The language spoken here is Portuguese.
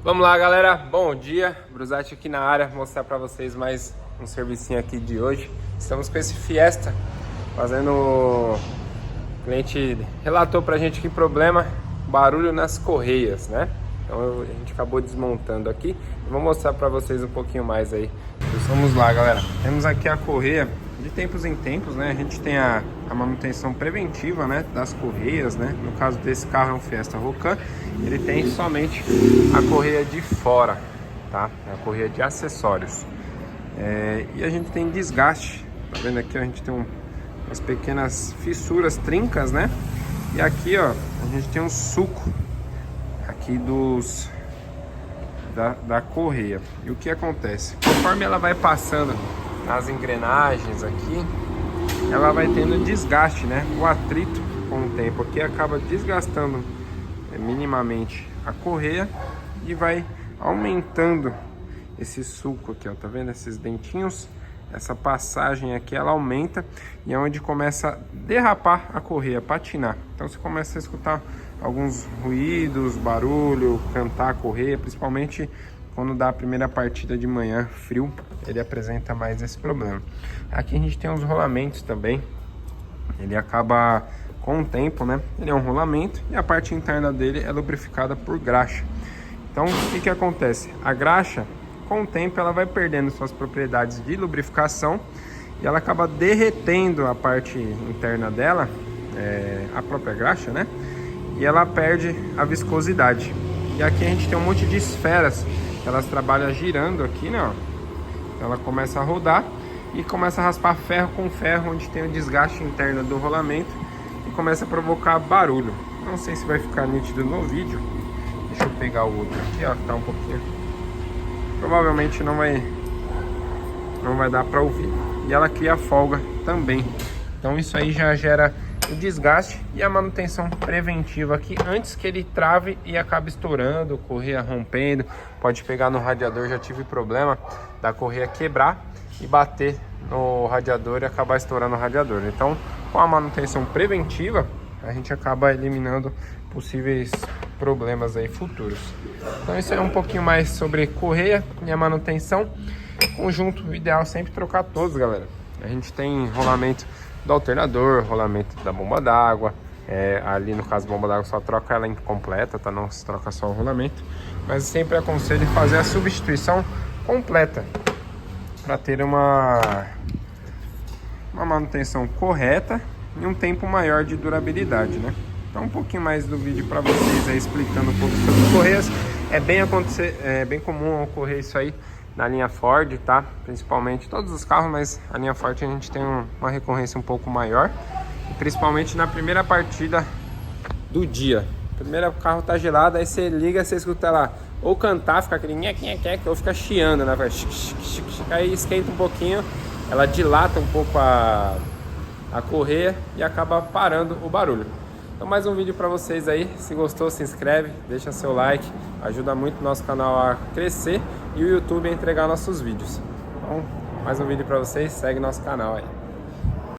Vamos lá, galera, bom dia, Brusati aqui na área, vou mostrar para vocês mais um servicinho aqui de hoje. Estamos com esse Fiesta, fazendo, o cliente relatou pra gente que problema, barulho nas correias, né? Então a gente acabou desmontando aqui, vou mostrar para vocês um pouquinho mais aí. Então, vamos lá, galera, temos aqui a correia, de tempos em tempos, né? A gente tem a manutenção preventiva, né, das correias, né? No caso desse carro é um Fiesta Rocan, ele tem somente a correia de fora, tá? É a correia de acessórios. E a gente tem desgaste, tá vendo aqui? A gente tem umas pequenas fissuras, trincas, né? E aqui, ó, a gente tem um suco aqui da correia. E o que acontece? Conforme ela vai passando nas engrenagens aqui, ela vai tendo desgaste, né? O atrito com o tempo aqui acaba desgastando minimamente a correia e vai aumentando esse suco aqui, ó, tá vendo esses dentinhos? Essa passagem aqui ela aumenta e é onde começa a derrapar a correia, patinar. Então você começa a escutar alguns ruídos, barulho, cantar a correia, principalmente quando dá a primeira partida de manhã, frio, ele apresenta mais esse problema. Aqui a gente tem os rolamentos também, ele acaba com o tempo, né? Ele é um rolamento e a parte interna dele é lubrificada por graxa. Então o que acontece? A graxa, com o tempo, ela vai perdendo suas propriedades de lubrificação e ela acaba derretendo a parte interna dela, a própria graxa, né? E ela perde a viscosidade. E aqui a gente tem um monte de esferas, elas trabalham girando aqui, né? Ó. Então ela começa a rodar e começa a raspar ferro com ferro, onde tem o desgaste interno do rolamento e começa a provocar barulho. Não sei se vai ficar nítido no vídeo. Deixa eu pegar o outro aqui, ó, que tá um pouquinho. Provavelmente não vai dar para ouvir. E ela cria folga também. Então isso aí já gera o desgaste e a manutenção preventiva aqui antes que ele trave e acabe estourando, correia rompendo. Pode pegar no radiador, já tive problema da correia quebrar e bater no radiador e acabar estourando o radiador. Então, com a manutenção preventiva, a gente acaba eliminando possíveis problemas aí futuros. Então isso é um pouquinho mais sobre correia e a manutenção. Conjunto, o ideal é sempre trocar todos, galera. A gente tem rolamento do alternador, rolamento da bomba d'água, ali no caso bomba d'água só troca ela incompleta, tá? Não se troca só o rolamento, mas sempre aconselho fazer a substituição completa para ter uma manutenção correta e um tempo maior de durabilidade, né? Então um pouquinho mais do vídeo para vocês aí explicando um pouco sobre correias. É bem comum ocorrer isso aí na linha Ford, tá? Principalmente todos os carros, mas a linha Ford a gente tem uma recorrência um pouco maior, e principalmente na primeira partida do dia. Primeiro o carro tá gelado, aí você liga, você escuta lá ou cantar, fica aquele nhec, ou fica chiando, né? Aí esquenta um pouquinho, ela dilata um pouco a correia e acaba parando o barulho. Então mais um vídeo para vocês aí. Se gostou, se inscreve, deixa seu like, ajuda muito o nosso canal a crescer e o YouTube a entregar nossos vídeos. Então mais um vídeo para vocês, segue nosso canal aí.